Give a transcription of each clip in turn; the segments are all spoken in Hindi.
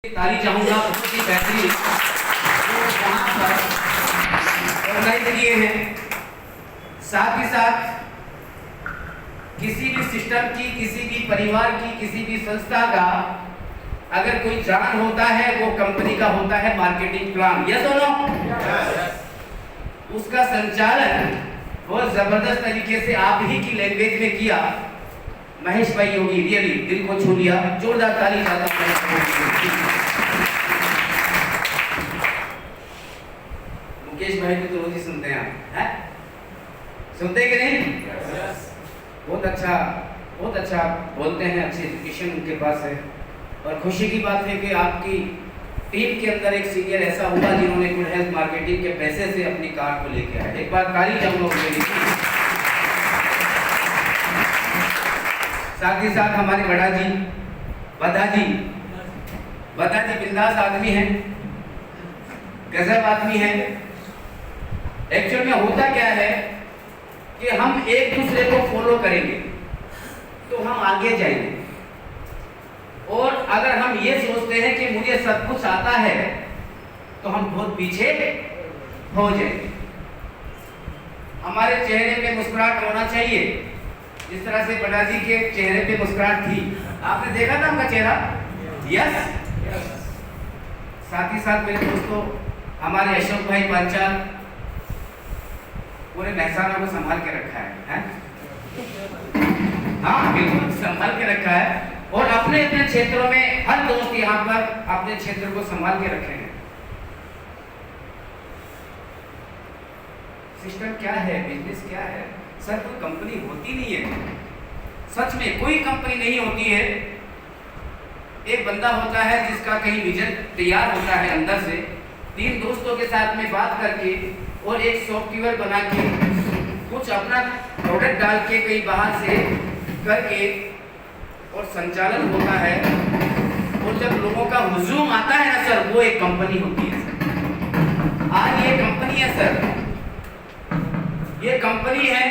ताली चाहूँगा, बहुत ही बेहतरीन तो वहाँ पर ऑर्गेनाइज किए हैं। साथ ही साथ किसी भी सिस्टम की, किसी भी परिवार की, किसी भी संस्था का अगर कोई जान होता है वो कंपनी का होता है मार्केटिंग प्लान। यस और नो? उसका संचालन बहुत जबरदस्त तरीके से आप ही की लैंग्वेज में किया महेश भाई योगी, रियली दिल को छू लिया। जोरदार ताली चाहता हूं। मुकेश भाई को तो रोज ही सुनते हैं आप, हैं? सुनते हैं कि नहीं? बहुत अच्छा बोलते हैं, अच्छी एजुकेशन उनके पास है। और खुशी की बात है कि आपकी टीम के अंदर एक सीनियर ऐसा हुआ जिन्होंने गुड हेल्थ मार्केटिंग के पैसे से अपनी कार को लेके आए। एक बार ताली चाहूंगा उनके लिए। साथ ही साथ हमारे बड़ा जी बिंदास आदमी है, गजब आदमी है। एक्चुअल में होता क्या है कि हम एक दूसरे को फॉलो करेंगे तो हम आगे जाएंगे, और अगर हम ये सोचते हैं कि मुझे सब कुछ आता है तो हम बहुत पीछे हो जाएंगे। हमारे चेहरे पे मुस्कुराहट होना चाहिए, जिस तरह से बड़ा जी के चेहरे पे मुस्कुराहट थी। आपने देखा था उनका चेहरा? यस। साथ ही साथ मेरे दोस्तों, हमारे अशोक भाई पांचाल पूरे महसाना को संभाल के रखा है? हाँ बिल्कुल संभाल के रखा है, और अपने अपने क्षेत्रों में हर दोस्त यहाँ पर अपने क्षेत्र को संभाल के रखे हैं। सिस्टम क्या है, बिजनेस क्या है सर? कोई कंपनी होती नहीं है, सच में कोई कंपनी नहीं होती है। एक बंदा होता है जिसका कहीं विजन तैयार होता है अंदर से, 3 दोस्तों के साथ में बात करके और एक सॉफ्टवेयर बना के कुछ अपना प्रोडक्ट डाल के कहीं बाहर से करके और संचालन होता है, और जब लोगों का हुजूम आता है ना सर, वो एक कंपनी होती है सर। आज ये कंपनी है सर, ये कंपनी है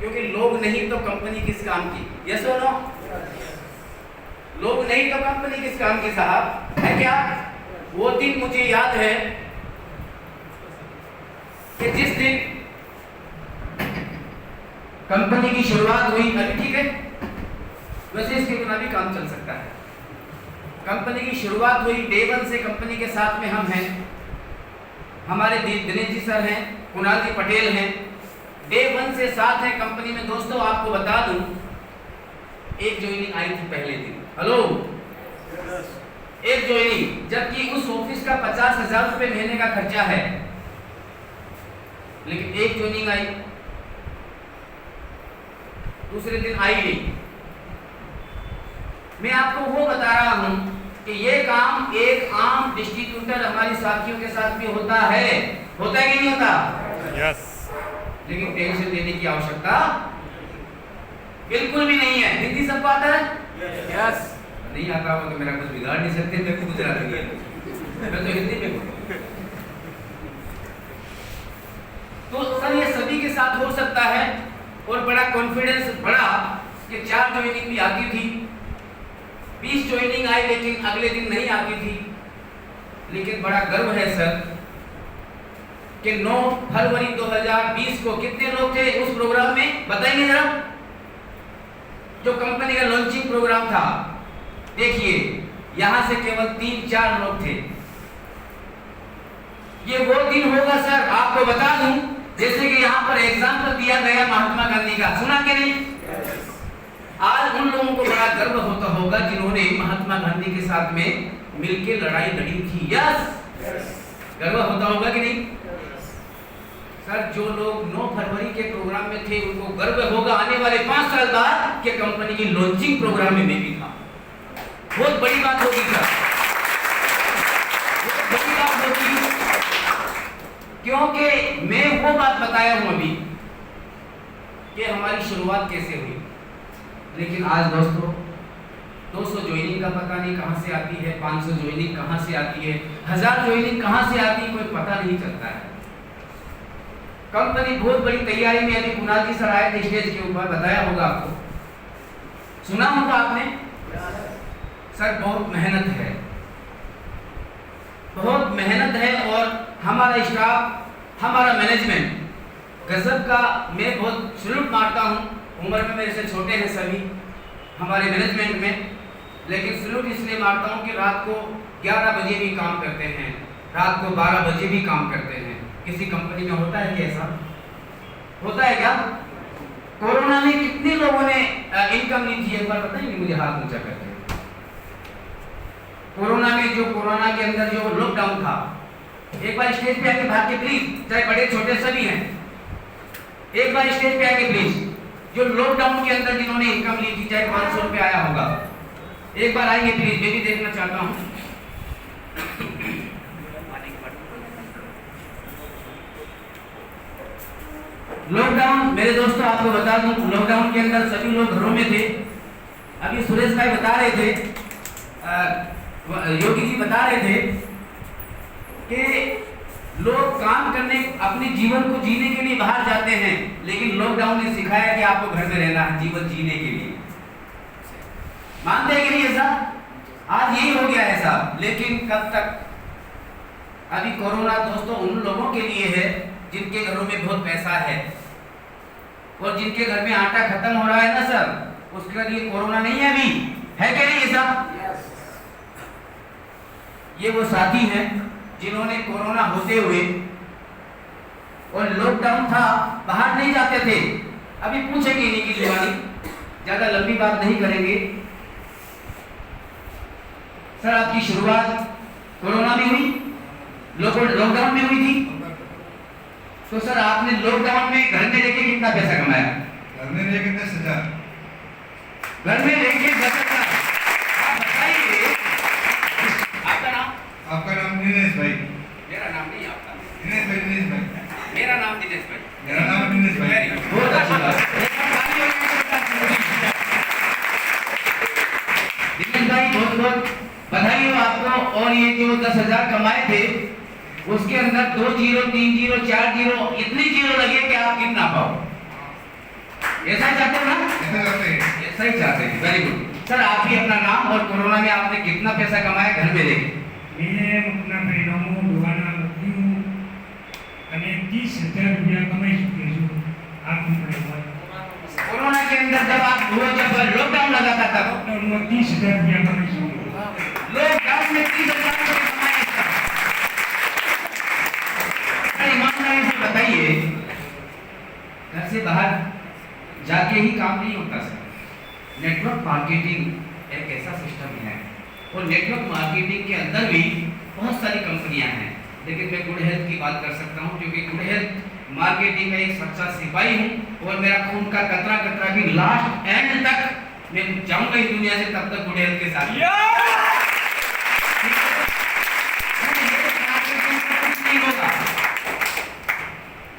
क्योंकि लोग नहीं तो कंपनी किस काम की? यस और नो? लोग नहीं तो कंपनी किस काम की साहब, है क्या? वो दिन मुझे याद है कि जिस दिन कंपनी की शुरुआत हुई, अभी ठीक है, वैसे इसके बिना भी काम चल सकता है। कंपनी की शुरुआत हुई, डे 1 से कंपनी के साथ में हम हैं। हमारे दिनेश जी सर हैं, कुणाल जी पटेल हैं, डे 1 से साथ हैं कंपनी में। दोस्तों आपको बता दूं, एक ज्वाइनिंग आई थी पहले दिन। हेलो, एक ज्वाइनिंग, जबकि उस ऑफिस का 50,000 रुपए महीने का खर्चा है, लेकिन एक ज्वाइनिंग आई। दूसरे दिन आई नहीं। मैं आपको वो बता रहा हूं कि ये काम एक आम डिस्ट्रीब्यूटर हमारी साथियों के साथ भी होता है कि नहीं होता? यस। लेकिन टेंशन लेने की आवश्यकता बिल्कुल भी नहीं है। हिंदी सबको आता है? यस। नहीं आता हो तो मेरा कुछ बिगाड़ नहीं सकते, मैं खुद गुजराती है, मैं तो हिंदी में हूं। तो सर ये सभी के साथ हो सकता है, और बड़ा कॉन्फिडेंस बढ़ा कि 4 ज्वाइनिंग भी आती थी, 20 ज्वाइनिंग आई, लेकिन अगले दिन नहीं आती थी। लेकिन बड़ा गर्व है सर कि 9 फरवरी 2020 को कितने लोग थे उस प्रोग्राम में, बताइए जरा? जो कंपनी का लॉन्चिंग प्रोग्राम था, देखिए यहां से केवल 3-4 लोग थे। ये वो दिन होगा सर, आपको बता दूं, जैसे कि यहाँ पर एग्जाम्पल दिया गया महात्मा गांधी का, सुना कि नहीं? आज उन लोगों को बड़ा गर्व होता होगा जिन्होंने महात्मा गांधी के साथ में मिलकर लड़ाई लड़ी थी। यस, गर्व होता होगा कि नहीं सर? जो लोग 9 फरवरी के प्रोग्राम में थे उनको गर्व होगा आने वाले 5 साल बाद कि कंपनी की लॉन्चिंग प्रोग्राम में मैं भी था। बहुत बड़ी बात होगी सर, बहुत बड़ी बात होगी, क्योंकि मैं वो बात बताया हूं अभी कि हमारी शुरुआत कैसे हुई। लेकिन आज दोस्तों 200 ज्वाइनिंग का पता नहीं कहां से आती है, 500 ज्वाइनिंग कहां से आती है, 1000 ज्वाइनिंग कहां से आती है, कोई पता नहीं चलता है। कंपनी बहुत बड़ी तैयारी में, अभी कुणाल जी सर आए थे स्टेज के ऊपर, बताया होगा आपको, सुना होगा आपने। सर बहुत मेहनत है, बहुत मेहनत है। और हमारा स्टाफ, हमारा मैनेजमेंट गजब का, मैं बहुत सैल्यूट मारता हूँ। उम्र में मेरे से छोटे हैं सभी हमारे मैनेजमेंट में, लेकिन सैल्यूट इसलिए मारता हूँ कि रात को 11 बजे भी काम करते हैं, रात को 12 बजे भी काम करते हैं। किसी कंपनी में होता है क्या ऐसा? होता है क्या? कोरोना में कितने लोगों ने इनकम ली थी, एक बार बताएंगे मुझे हाथ ऊंचा करके? कोरोना में जो कोरोना के अंदर जो लॉकडाउन था, एक बार स्टेज पे आके भाग के प्लीज, चाहे बड़े छोटे सभी हैं, एक बार स्टेज पे आके प्लीज, जो लॉकडाउन के अंदर जिन्होंने इनकम ली थी, चाहे 500 रुपये आया होगा, एक बार आइए प्लीज, मैं भी देखना चाहता हूँ। लॉकडाउन, मेरे दोस्तों आपको बता दूं, लॉकडाउन के अंदर सभी लोग घरों में थे। अभी सुरेश भाई बता रहे थे, योगी जी बता रहे थे कि लोग काम करने, अपने जीवन को जीने के लिए बाहर जाते हैं, लेकिन लॉकडाउन ने सिखाया कि आपको घर में रहना है जीवन जीने के लिए। मानते हैं कि नहीं ऐसा? आज यही हो गया है साहब, लेकिन कब तक? अभी कोरोना दोस्तों उन लोगों के लिए है जिनके घरों में बहुत पैसा है, और जिनके घर में आटा खत्म हो रहा है ना सर, उसके लिए कोरोना नहीं है अभी, है क्या नहीं ऐसा? ये वो साथी हैं जिन्होंने कोरोना होते हुए, और लॉकडाउन था, बाहर नहीं जाते थे। अभी पूछेंगे इन्हीं की जुबानी, ज्यादा लंबी बात नहीं करेंगे। सर आपकी शुरुआत कोरोना में हुई, लॉकडाउन में हुई थी, तो सर आपने लॉकडाउन में घर में लेके कितना पैसा कमाया? घर में लेके 10,000। घर में लेके 10,000। आप बताइए, आपका नाम? आपका नाम दिनेश भाई? मेरा नाम नहीं, आपका दिनेश भाई। दिनेश भाई, मेरा नाम दिनेश भाई। मेरा नाम दिनेश भाई। बहुत अच्छी बात। दिनेश भाई बहुत बहुत बधाई हो आपको। और ये जो 10,000 कमाए थे, उसके अंदर 2 जीरो, 3 जीरो, 4 जीरो, इतनी जीरो लगे कि आप गिन ना पाओ। ऐसा ही चाहते हो ना? ऐसा करते हैं। ऐसा ही चाहते हैं, वेरी गुड। सर आप भी अपना नाम और कोरोना में आपने कितना पैसा कमाया घर में लेके? मैं अपना परिणामों दुकाना लगी हूँ અને 30,000 रुपया कमाई चुकी हूँ। कोरोना के अंदर जब आप जब लॉकडाउन लगा था तब लॉकडाउन में 30,000 रुपया कमाई चुकी हूँ। लॉकडाउन में 30,000 रुपये कमाए। ईमानदारी से बताइए, घर से बाहर जाके ही काम नहीं होता सर। नेटवर्क मार्केटिंग एक ऐसा सिस्टम है, और नेटवर्क मार्केटिंग के अंदर भी बहुत सारी कंपनियां हैं, लेकिन मैं गुड हेल्थ की बात कर सकता हूं, क्योंकि गुड हेल्थ मार्केटिंग का एक सच्चा सिपाही हूं, और मेरा खून का कतरा कतरा भी लास्ट एंड तक मैं जाऊंगा इस दुनिया से, तब तक गुड हेल्थ के साथ नहीं होगा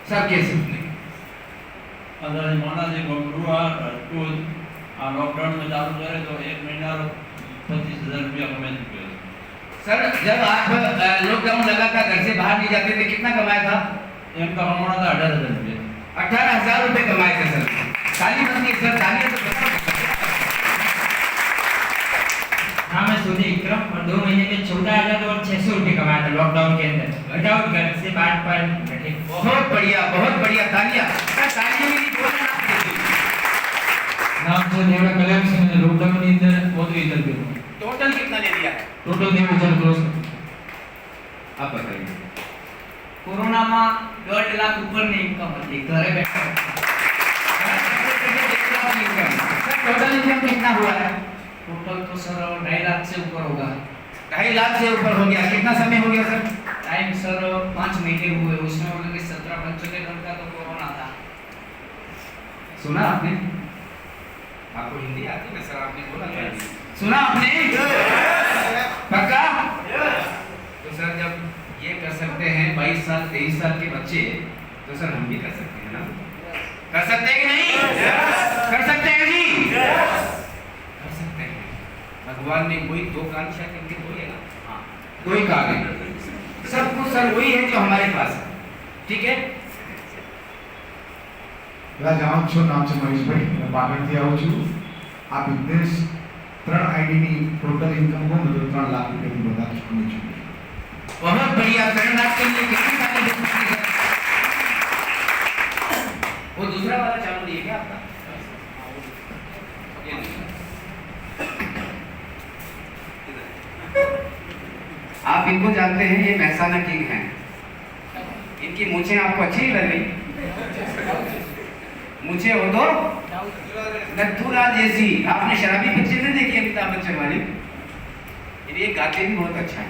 सर। कैसे माना जे बबरुआ टूल आ लॉकडाउन में चालू करे तो 1 महीना 25,000 रुपया कमाई चुके हैं। सर जब आप लॉकडाउन लगा था, घर से बाहर नहीं जाते थे, कितना कमाया था? इनका कमाना था 18,000 रुपया। 18,000 रुपये कमाए थे सर। ताली बंदी सर, ताली तो बताओ। हाँ मैं सूर्य विक्रम, और 2 महीने में 14,000 और 600 रुपये कमाया था लॉकडाउन के अंदर, विदाउट घर से बाहर पर बैठे। बहुत बढ़िया तालियां। सर तालियां भी बोलना आप देखिए। नाम से देवड़ा कल्याण सिंह ने लॉकडाउन ની અંદર बहुत रिजल्ट दिया। टोटल कितना ले लिया है? Total 9,000 cross. आप बताइए। कोरोना में 1.5 लाख ऊपर ની इनकम હતી घरे बैठे। सर टोटल इनकम कितना हुआ है? टोटल तो सर 2.5 लाख से ऊपर होगा। 2.5 लाख से ऊपर हो गया। कितना समय हो गया सर? टाइम सर 5 महीने हुए, उसमें मतलब कि 17-75 दिन का तो कोरोना था। सुना आपने? आपको हिंदी आती है सर? आपने बोला था। सुना आपने? पक्का? तो सर जब ये कर सकते हैं 22 साल 23 साल के बच्चे, तो सर हम भी कर सकते हैं ना? कर सकते हैं कि नहीं? कर सकते हैं जी? कर सकते हैं। भगवान ने कोई 2 कान शायद इनके दो है ना? हाँ, 2 ही कान है। सब कुछ सर वही है जो हमारे पास है। ठीक है? જાઉં છું, નામ છે મહેશભાઈ, હું પાટણથી આવું છું. આ બિઝનેસ 3 આઈડીની ટોટલ ઇન્કમ કોણ હતું 3 લાખ રૂપિયાની બધા ચૂકવણી છે. बहुत बढ़िया, 3 लाख के लिए कितनी ताली दे सकते हैं? वो दूसरा वाला चालू नहीं है क्या आपका? ये नहीं। आप इनको जानते हैं, ये महसाना किंग हैं। इनकी मूछें आपको अच्छी नहीं लग रही? मूछें हो तो नथुराज जैसी। आपने शराबी पिक्चर नहीं देखी अमिताभ बच्चन वाली? ये गाते भी बहुत अच्छा है।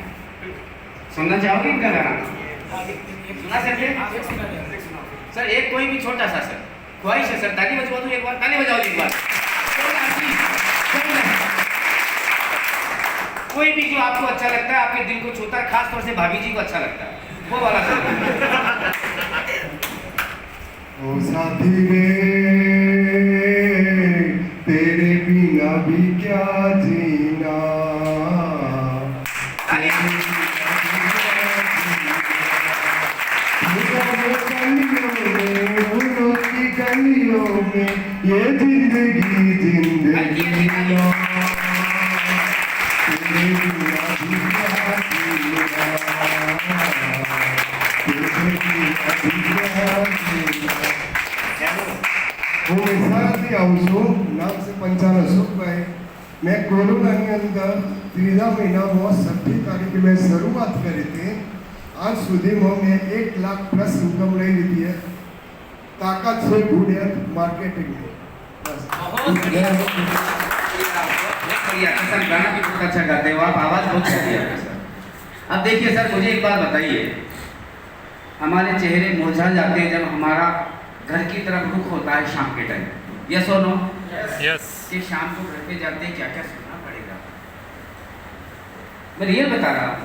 सुनना चाहोगे इनका गाना? सुना सकते हैं? सर एक कोई भी छोटा सा सर ख्वाहिश है सर, ताली बजवा दूं एक बार, ताली बजाओ एक बार। कोई भी जो आपको अच्छा लगता है, आपके दिल को छूता है, खास तौर से भाभी जी को अच्छा लगता है, वो वाला सर। ओ साथी रे तेरे बिना भी क्या जीना, फूलों की गलियों में ये जिंदगी जिंदगी तेरे बिना भी क्या जीना, तेरे बिना भी क्या जीना। હું મહેસાણાથી આવું છું, નામ છે પંચાલ અશોકભાઈ. મેં કોરોનાની અંદર 3 મહિનામાં 6 તારીખે મેં શરૂઆત કરી હતી. આજ સુધીમાં મેં 1 લાખ પ્લસ ઇન્કમ લઈ લીધી है. તાકાત છે ગુડ હેલ્થ માર્કેટિંગની. બસ बहुत बढ़िया सर, गाना भी बहुत अच्छा गाते हो आप, आवाज़ बहुत अच्छी है सर। अब देखिए सर, मुझे एक बात बताइए, हमारे चेहरे मुरझा जाते हैं जब हमारा घर की तरफ रुख होता है शाम के टाइम, यस और नो? यस। कि शाम को घर पे जाते हैं क्या क्या सुनना पड़ेगा, मैं रियल बता रहा हूँ।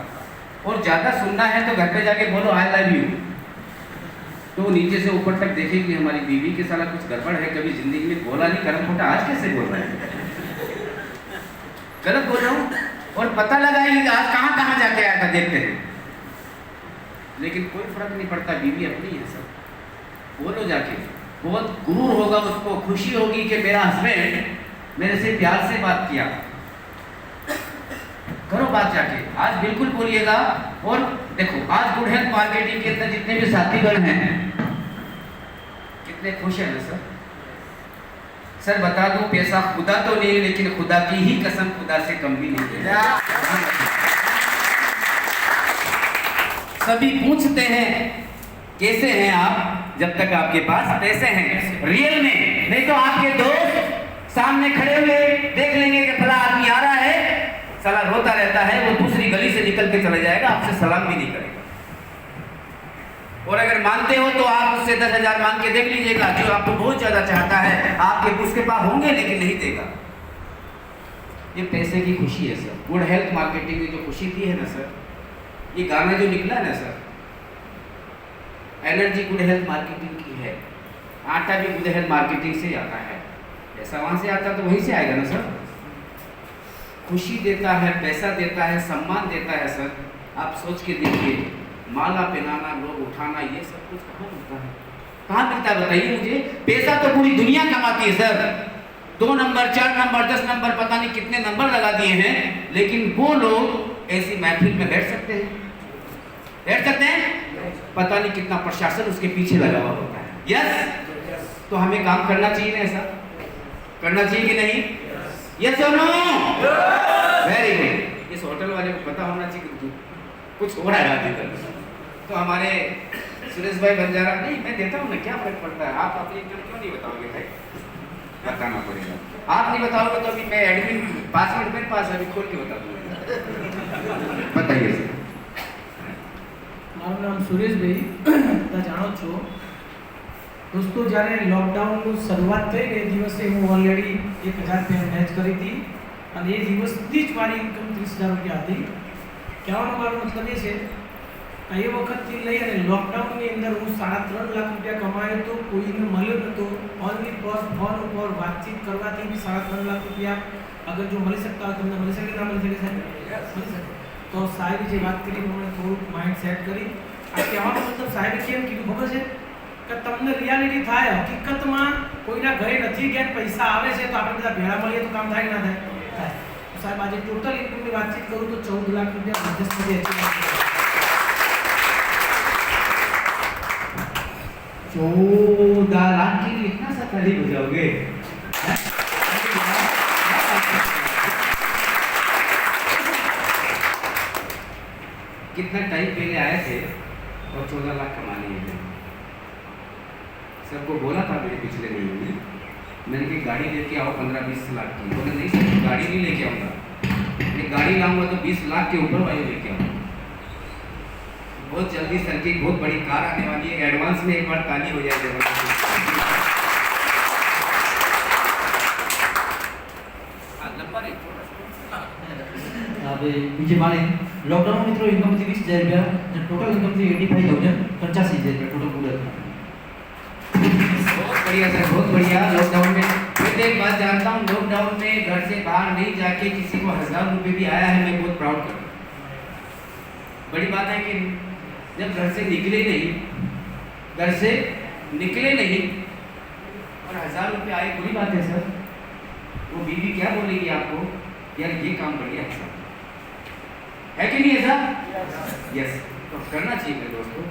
और ज़्यादा सुनना है तो घर पे जाके बोलो आई लव यू, तो वो नीचे से ऊपर तक देखेगी हमारी बीवी के साला कुछ गड़बड़ है, कभी जिंदगी में बोला नहीं करम खोटा, आज कैसे बोल रहा है, गलत बोल रहा हूँ। और पता लगाएगी कि आज कहाँ कहाँ जाके आया था, देखते हैं। लेकिन कोई फर्क नहीं पड़ता, बीवी अपनी है सब, बोलो जाके। बहुत गुरूर होगा उसको, खुशी होगी कि मेरा हस्बैंड मेरे से प्यार से बात किया। करो बात जाके, आज बिल्कुल बोलिएगा। और देखो आज गुड हेल्थ मार्केटिंग के अंदर जितने भी साथीगण हैं कितने खुश हैं ना सर। सर बता दूं, पैसा खुदा तो नहीं, लेकिन खुदा की ही कसम खुदा से कम भी नहीं है। सभी पूछते हैं कैसे हैं आप, जब तक आपके पास पैसे हैं, रियल में। नहीं तो आपके दोस्त सामने खड़े हुए देख लेंगे कि फला आदमी आ रहा है, साला रोता रहता है, वो दूसरी गली से निकल के चला जाएगा, आपसे सलाम भी नहीं करेगा। और अगर मानते हो तो आप उससे 10,000 मांग के देख लीजिएगा, जो आपको बहुत ज्यादा चाहता है, आपके उसके पास होंगे लेकिन नहीं देगा। ये पैसे की खुशी है सर। गुड हेल्थ मार्केटिंग में जो खुशी थी है ना सर, ये गाना जो निकला ना sir, energy good health marketing की है। आटा भी गुड हेल्थ मार्केटिंग से आता है, पैसा वहां से आता तो वहीं से आएगा ना सर। खुशी देता है, पैसा देता है, सम्मान देता है सर। आप सोच के देखिए, माला पहनाना, लोग उठाना, ये सब कुछ कहाँ मिलता है, कहाँ मिलता है बताइए मुझे। पैसा तो पूरी दुनिया कमाती है सर, 2 नंबर 4 नंबर 10 नंबर पता नहीं कितने नंबर लगा दिए हैं, लेकिन वो लोग ऐसी महफिल में बैठ सकते हैं, बैठ सकते हैं? पता नहीं कितना प्रशासन उसके पीछे लगा हुआ होता है। यस, तो हमें काम करना चाहिए ना, ऐसा करना चाहिए कि नहीं? यस और नो? Very good. इस होटल वाले को पता होना चाहिए कि कुछ हो रहा है रात भर। तो हमारे सुरेश भाई बंजारा, नहीं मैं देता हूँ ना, क्या फर्क पड़ता है, आप अपनी इनकम क्यों नहीं बताओगे भाई, बताना पड़ेगा। आप नहीं बताओगे तो अभी मैं एडमिन पासवर्ड मेरे पास अभी खोल के बता दूंगा। बताइए सर। મારું નામ સુરેશભાઈ, તમે જાણો છો દોસ્તો, જ્યારે લોકડાઉનની શરૂઆત થઈ ને એ દિવસે હું ઓલરેડી 1,000 રૂપિયા મેચ કરી હતી અને એ દિવસથી જ મારી ઇન્કમ 30,000 રૂપિયા હતી. કહેવાનો મારો મતલબ એ છે કે એ વખતથી લઈ અને લોકડાઉનની અંદર હું 3.5 લાખ રૂપિયા કમાયો તો કોઈને મળ્યો નહોતો. ઓનલી પર ફોન ઉપર વાતચીત કરવાથી બી 3.5 લાખ રૂપિયા અગર જો મળી શકતા હોય તમને મળી શકે, ના મળી શકે સાહેબ? મળી શકે. તો સાહેબે જે વાત કરી મને થોડુંક માઇન્ડ સેટ કરી. આ કહેવાનો મતલબ સાહેબે કેમ કીધું ખબર છે કે તમને રિયાલિટી થાય, હકીકતમાં કોઈના ઘરે નથી ગયા પૈસા આવે છે તો આપણે બધા ભેળા મળીએ તો કામ થાય કે ના થાય? થાય. સાહેબ આજે ટોટલ ઇન્કમની વાતચીત કરું તો 14 લાખ રૂપિયા મધ્યસ્થી અચીવ 14 लाख के लिए इतना सा ताली बजाओगे? कितना टाइम पहले आए थे और 14 लाख कमा लिए। सबको बोला था मेरे पिछले महीने में, मैंने कि गाड़ी लेके आओ 15-20 लाख की। बोले नहीं सर गाड़ी नहीं लेके आऊँगा, मैं गाड़ी लाऊंगा तो 20 लाख के ऊपर वाली लेके आऊँगा। बहुत जल्दी सर की बहुत बड़ी कार आने वाली है। एडवांस में एक बार ताली हो जाए બીજી મારી લોકડાઉન મિત્રો ઇન્કમ થી 20000 રૂપિયા અને ટોટલ ઇન્કમ થી 85000 टोटल पूरा। बहुत बढ़िया सर, बहुत बढ़िया। लॉकडाउन में मैं एक बात जानता हूँ, लॉकडाउन में घर से बाहर नहीं जाके किसी को 1000 रुपये भी आया है, मैं बहुत प्राउड करता हूँ। बड़ी बात है कि जब घर से निकले नहीं और 1000 रुपये आए, बुरी बात है सर। वो बीवी क्या बोलेगी आपको, यार ये काम बढ़िया है सर, है कि नहीं है सर? यस, तो करना चाहिए मेरे दोस्तों।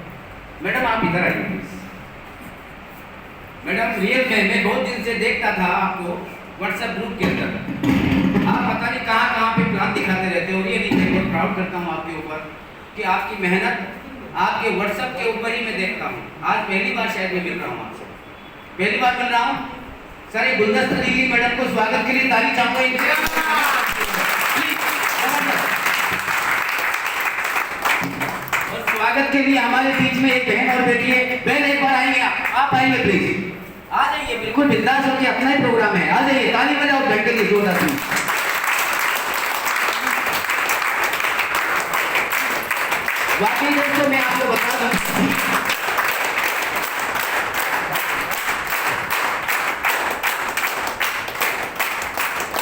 मैडम आप इधर आइए प्लीज। मैडम रियल में मैं बहुत दिन से देखता था आपको व्हाट्सएप ग्रुप के अंदर, आप पता नहीं कहाँ पे प्लान दिखाते रहते हो। रियली मैं बहुत प्राउड करता हूँ आपके ऊपर कि आपकी मेहनत आपके व्हाट्सएप के ऊपर ही मैं देखता हूँ। आज पहली बार शायद मैं मिल रहा हूँ आपसे, पहली बार मिल रहा हूँ सर। ये गुलदस्ता दीजिए मैडम को, स्वागत के लिए ताली चाहूंगा इनसे। और स्वागत के लिए हमारे बीच में एक बहन और बैठी है। बहन एक बार आएंगे आप आएंगे प्लीज, आ जाइए, बिल्कुल बिंदास होकर, अपना ही प्रोग्राम है, आ जाइए, ताली बजाओ बैठ के लिए जोरदार से। वाकई दोस्तों मैं आपको बता दूं,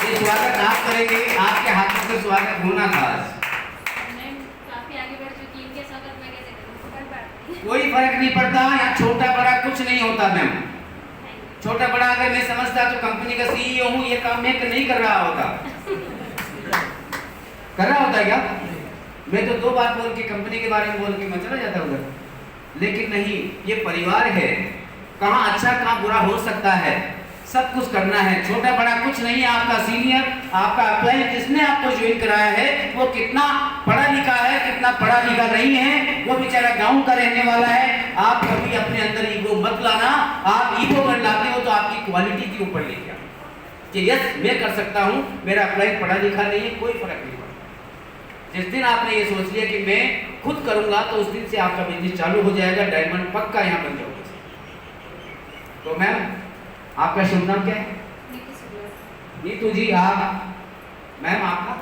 ये स्वागत आप करेंगे, आपके हाथों से स्वागत होना था। काफी आगे बढ़ चुकी है, इनके स्वागत में कैसे करूं? कोई फर्क नहीं पड़ता, यहाँ छोटा बड़ा कुछ नहीं होता मैम। छोटा बड़ा अगर मैं समझता तो कंपनी का सीईओ हूँ, ये काम मैं नहीं कर रहा होता। कर रहा होता क्या? मैं तो 2 बार बोल के कंपनी के बारे में बोल के मैं चला जाता उधर। लेकिन नहीं, ये परिवार है, कहाँ अच्छा कहाँ बुरा हो सकता है, सब कुछ करना है। छोटा बड़ा कुछ नहीं है। आपका सीनियर, आपका अप्लाई जिसने आपको ज्वाइन कराया है वो कितना पढ़ा लिखा है, कितना पढ़ा लिखा नहीं है, वो बेचारा गांव का रहने वाला है। आप कभी अपने अंदर ईगो मत लाना। आप ईगो अगर लाते हो तो आपकी क्वालिटी के ऊपर ले जाओ कि यस मैं कर सकता हूँ, मेरा अप्लाई पढ़ा लिखा नहीं है, कोई फर्क नहीं पड़ता। जिस दिन आपने ये सोच लिया कि मैं खुद करूंगा तो उस दिन से आपका बिजनेस चालू हो जाएगा, डायमंड पक्का यहाँ बन जाओगे। तो मैम आपका शुभ नाम क्या है? नीतू जी। आप मैम आपका?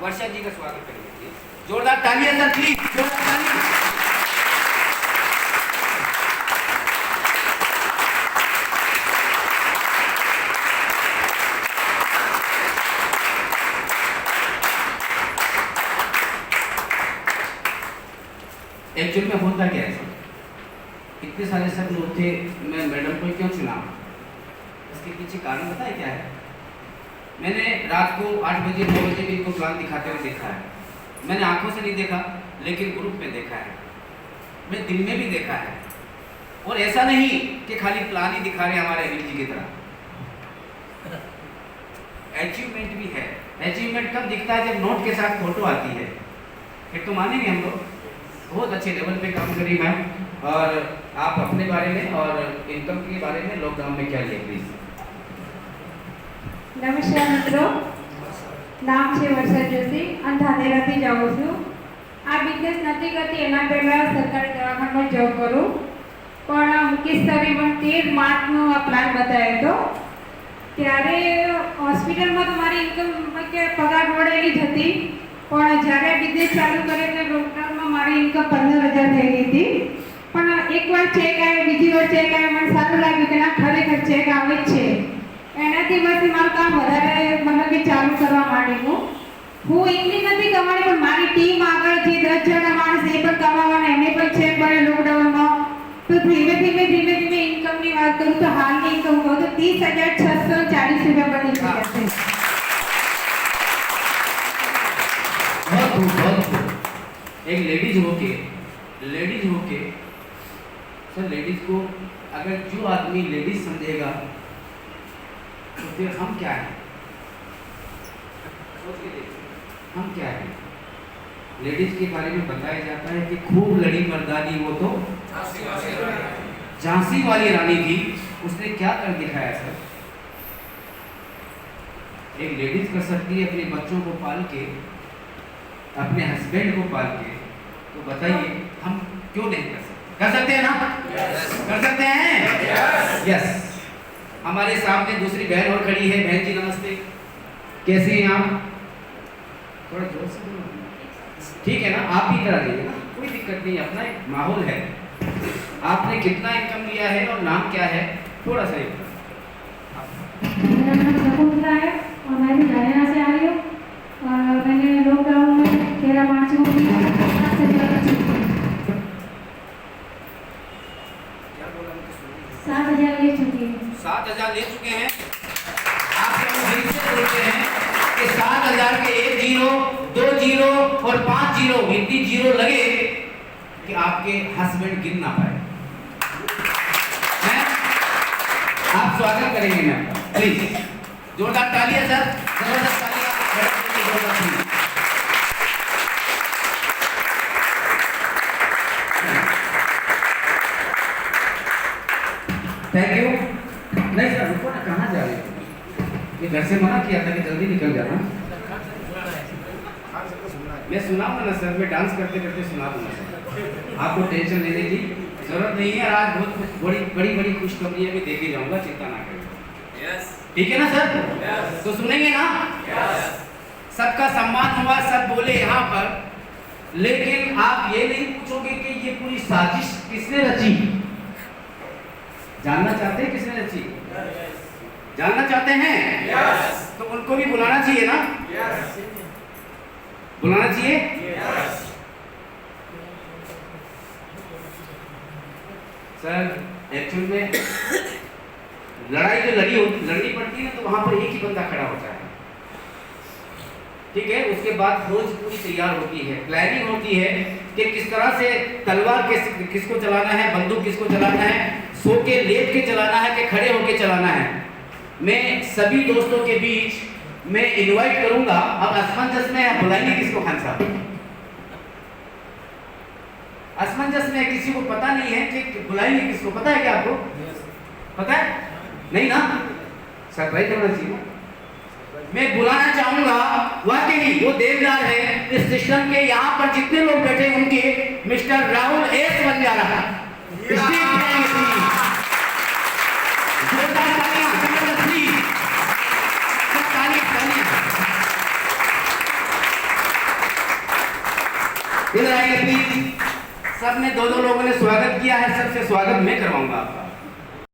वर्षा जी का स्वागत करेंगे, जोरदार तालियां सर प्लीज, जोरदार तालियां। एक्चुअल में होता क्या है सर, इतने सारे सब लोग थे, मैं मैडम को क्यों चुना, इसके पीछे कारण पता है क्या है? मैंने रात को 8 बजे 9 बजे भी इनको प्लान दिखाते हुए देखा है। मैंने आंखों से नहीं देखा, लेकिन ग्रुप में देखा है, मैं दिन में भी देखा है। और ऐसा नहीं कि खाली प्लान ही दिखा रहे हमारे अनिल जी की तरह, अचीवमेंट भी है। अचीवमेंट कब दिखता है? जब नोट के साथ फोटो आती है, फिर तो मानेंगे हम लोग। बहुत अच्छे लेवल पे काम करी मैम। और आप अपने बारे में और इनकम के बारे में लॉकडाउन में क्या लिया प्लीज? नमस्कार मित्रों, नाम છે વર્ષા જોશી અને ધાનેરાથી જાઉં છું। આ બિઝનેસ નથી કરતી એના પહેલાં સરકારી દવાખાનામાં જોબ કરું, પણ મુકેશ સરે મને 13 માર્ચનો આ પ્લાન બતાવ્યો હતો। ત્યારે હોસ્પિટલમાં તો મારી ઇન્કમ કે પગાર વળેલી જ હતી, પણ જ્યારે બિઝનેસ ચાલુ કરે એટલે લોકડાઉનમાં મારી ઇન્કમ 15000 થઈ ગઈ હતી। પણ એકવાર ચેક આવ્યો, બીજી વાર ચેક આવ્યો, મને સારું લાગ્યું કે ના ખરેખર ચેક આવે જ છે। એનાથી પછી મારું કામ વધારે મતલબ કે ચાલુ કરવા માંડ્યું। હું એકલી નથી કમાણી, પણ મારી ટીમ આગળ જે 10 જણા માણસ એ પણ કમાવાના, એમને પણ ચેક મળે લોકડાઉનમાં। તો ધીમે ધીમે ઇન્કમની વાત કરું તો હાલની ઇન્કમ કહું તો 30,640 રૂપિયા બની ગયા છે। बहुत खूब। एक लेडीज होके सर, लेडीज को अगर जो आदमी लेडीज समझेगा तो फिर हम क्या हैं? सोच के देखिए, हम क्या हैं? लेडीज के बारे में बताया जाता है कि खूब लड़ी मर्दानी, वो तो झांसी वाली रानी थी। उसने क्या कर दिखाया सर? एक लेडीज कर सकती है अपने बच्चों को पाल के, अपने हस्बैंड को पाल के, तो बताइए हम क्यों नहीं कर सकते? कर सकते हैं ना? कर सकते हैं? यस। हमारे सामने दूसरी बहन और खड़ी है। बहन जी नमस्ते, कैसी हैं आप? थोड़ा जोर से बोलो। ठीक है ना, आप भी इधर आ जाइए ना, कोई दिक्कत नहीं, अपना एक माहौल है। आपने कितना इनकम लिया है और नाम क्या है, थोड़ा सा मेरा नाम शकुंतला है और मैं भी हरियाणा से आ रही हूँ। और मैंने लॉकडाउन में 13 मार्च को 7,000 ले चुकी हूँ। 7,000 ले चुके हैं। आप लोग दिल से बोलते हैं कि 7,000 के 1 जीरो, 2 जीरो और 5 जीरो, इतनी जीरो लगे कि आपके हस्बैंड गिन ना पाए। आप स्वागत करेंगे मैं आपका, प्लीज जोरदार तालियां सर, जबरदस्त तालियां। Thank you. नहीं सर रुको ना, कहाँ जा रहे हो? ये घर से मना किया था कि जल्दी निकल जाना। मैं सुनाऊंगा ना सर, मैं डांस करते करते सुना दूंगा सर, आपको टेंशन लेने की जरूरत नहीं है। आज बहुत बड़ी खुशखबरियां भी देके जाऊंगा, चिंता ना करें। यस, ठीक है ना सर? yes. तो सुनेंगे ना? yes. सबका सम्मान हुआ, सब बोले यहाँ पर, लेकिन आप ये नहीं पूछोगे कि ये पूरी साजिश किसने रची? जानना चाहते हैं किसने रची? जानना चाहते हैं? yes. तो उनको भी बुलाना चाहिए ना? yes. बुलाना चाहिए? yes. सर एक्चुअल में लड़ाई जो लड़नी पड़ती है ना, तो वहां पर एक ही बंदा खड़ा होता है, ठीक है। उसके बाद फौज पूरी तैयार होती है, प्लानिंग होती है कि किस तरह से तलवार किसको चलाना है, बंदूक किसको चलाना है, सो के लेट के चलाना है कि खड़े होके चलाना है। मैं सभी दोस्तों के बीच मैं इनवाइट करूंगा। अब असमंजस में बुलाएंगे किसको? खान साहब, असमंजस में किसी को पता नहीं है कि बुलाएंगे किसको, पता है क्या आपको? पता है? नहीं ना? सरप्राइज करना चाहिए। मैं बुलाना चाहूंगा, वाकई वो देवदार है इस सिस्टम के, यहाँ पर जितने लोग बैठे उनके मिस्टर राहुल एस बन जा रहा है। इधर आइए प्लीज। सब ने दो लोगों ने स्वागत किया है, सबसे स्वागत मैं करवाऊंगा आपका।